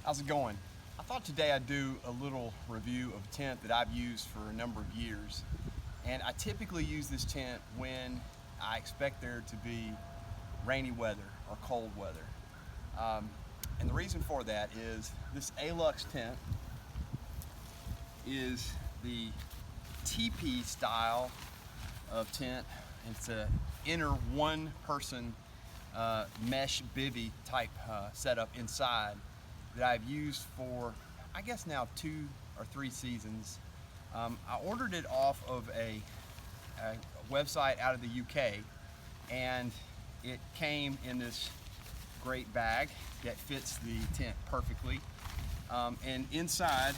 How's it going? I thought today I'd do a little review of a tent that I've used for a number of years. And I typically use this tent when I expect there to be rainy weather or cold weather. And the reason for that is this Aluxe tent is the teepee style of tent. It's an inner one-person mesh bivvy type setup inside that I've used for, I guess now 2 or 3 seasons. I ordered it off of a website out of the UK, and it came in this great bag that fits the tent perfectly. And inside,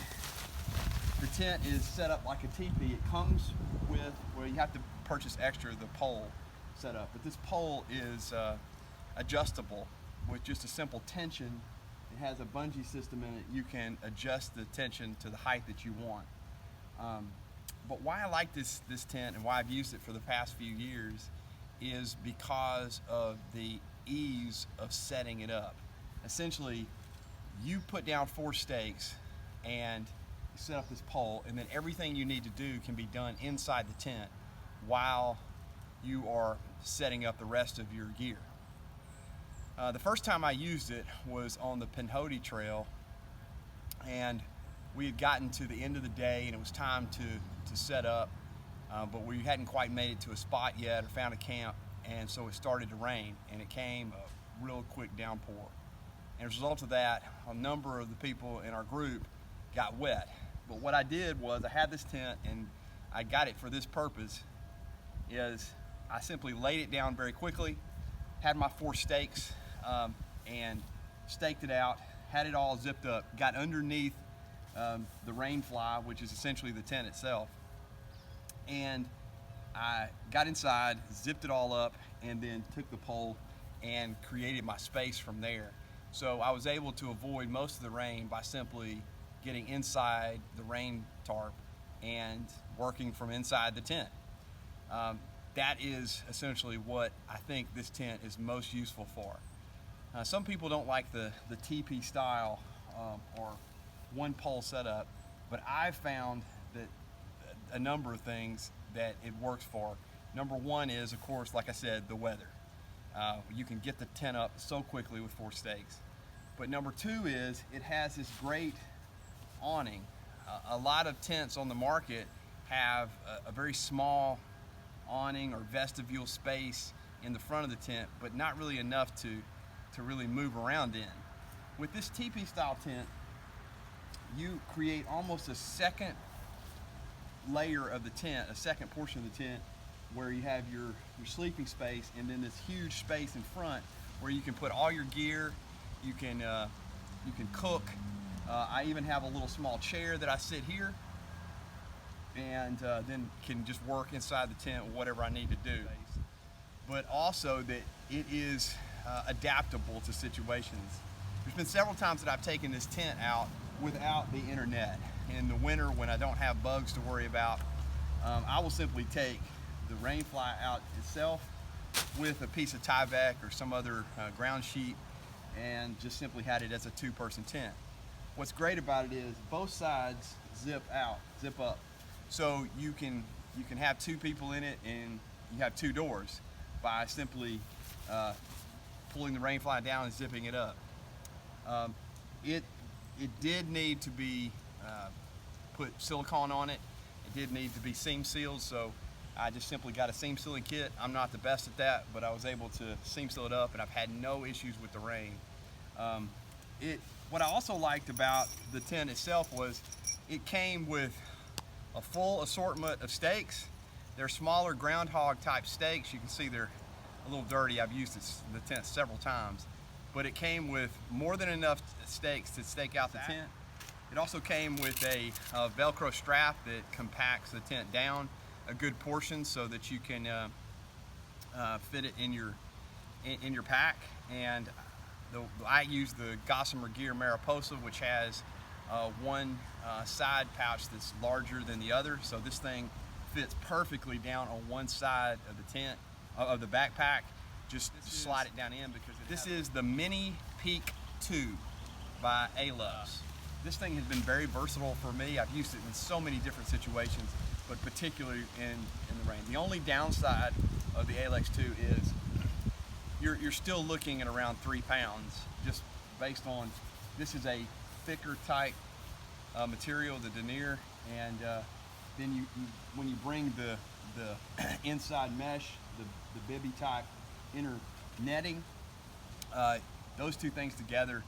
the tent is set up like a teepee. It comes with, well, you have to purchase extra, the pole setup, but this pole is adjustable with just a simple tension. It has a bungee system in it. You can adjust the tension to the height that you want. But why I like this tent and why I've used it for the past few years is because of the ease of setting it up. Essentially, you put down 4 stakes and you set up this pole, and then everything you need to do can be done inside the tent while you are setting up the rest of your gear. The first time I used it was on the Pinhoti Trail, and we had gotten to the end of the day and it was time to set up, but we hadn't quite made it to a spot yet or found a camp, and so it started to rain, and it came a real quick downpour. And as a result of that, a number of the people in our group got wet. But what I did was I had this tent, and I got it for this purpose, is I simply laid it down very quickly, had my 4 stakes, and staked it out, had it all zipped up, got underneath the rain fly, which is essentially the tent itself, and I got inside, zipped it all up, and then took the pole and created my space from there. So I was able to avoid most of the rain by simply getting inside the rain tarp and working from inside the tent. That is essentially what I think this tent is most useful for. Some people don't like the teepee style or one pole setup, but I've found that a number of things that it works for. Number one is, of course, like I said, the weather. You can get the tent up so quickly with 4 stakes. But number 2 is it has this great awning. A lot of tents on the market have a very small awning or vestibule space in the front of the tent, but not really enough to really move around in. With this teepee style tent, you create almost a second layer of the tent, a second portion of the tent, where you have your sleeping space, and then this huge space in front where you can put all your gear. You can cook. I even have a little small chair that I sit here, and then can just work inside the tent, whatever I need to do. But also that it is adaptable to situations. There's been several times that I've taken this tent out without the internet. In the winter, when I don't have bugs to worry about, I will simply take the rain fly out itself with a piece of Tyvek or some other ground sheet, and just simply had it as a 2-person tent. What's great about it is both sides zip up. So you can have 2 people in it, and you have 2 doors by simply pulling the rain fly down and zipping it up. It did need to be put silicone on it. It did need to be seam sealed, so I just simply got a seam sealing kit. I'm not the best at that, but I was able to seam seal it up, and I've had no issues with the rain. What I also liked about the tent itself was it came with a full assortment of stakes. They're smaller groundhog type stakes. You can see they're a little dirty. I've used the tent several times, but it came with more than enough stakes to stake out the tent. It also came with a VELCRO strap that compacts the tent down a good portion so that you can fit it in your pack. And I use the Gossamer Gear Mariposa, which has one side pouch that's larger than the other, so this thing fits perfectly down on one side of the tent, of the backpack. Just slide it down in, because this is the Mini Peak II. by Aluxe. This thing has been very versatile for me. I've used it in so many different situations, but particularly in the rain. The only downside of the Aluxe II is you're still looking at around 3 pounds, just based on, this is a thicker type material, the denier, and then when you bring the inside mesh, the bibby type inner netting, those two things together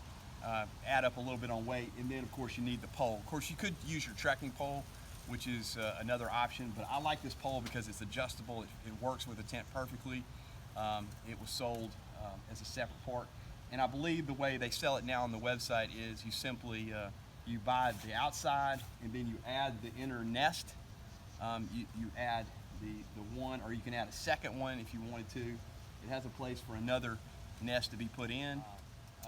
add up a little bit on weight. And then of course you need the pole. Of course you could use your trekking pole, which is another option, but I like this pole because it's adjustable. It works with the tent perfectly. It was sold as a separate part, and I believe the way they sell it now on the website is you simply you buy the outside and then you add the inner nest. You add the one, or you can add a second one if you wanted to. It has a place for another nest to be put in,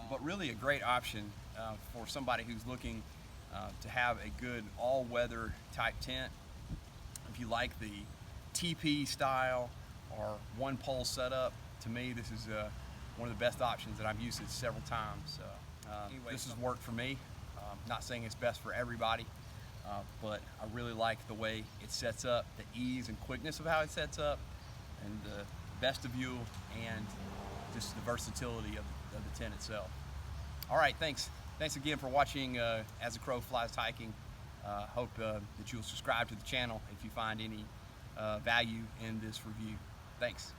but really a great option for somebody who's looking to have a good all-weather type tent. If you like the TP style or one pole setup, to me this is one of the best options, that I've used it several times. Anyway, this has worked for me. Not saying it's best for everybody, but I really like the way it sets up, the ease and quickness of how it sets up, and the vestibule, and just the versatility of the tent itself. All right, thanks again for watching As the Crow Flies Hiking. Hope that you'll subscribe to the channel if you find any value in this review. Thanks.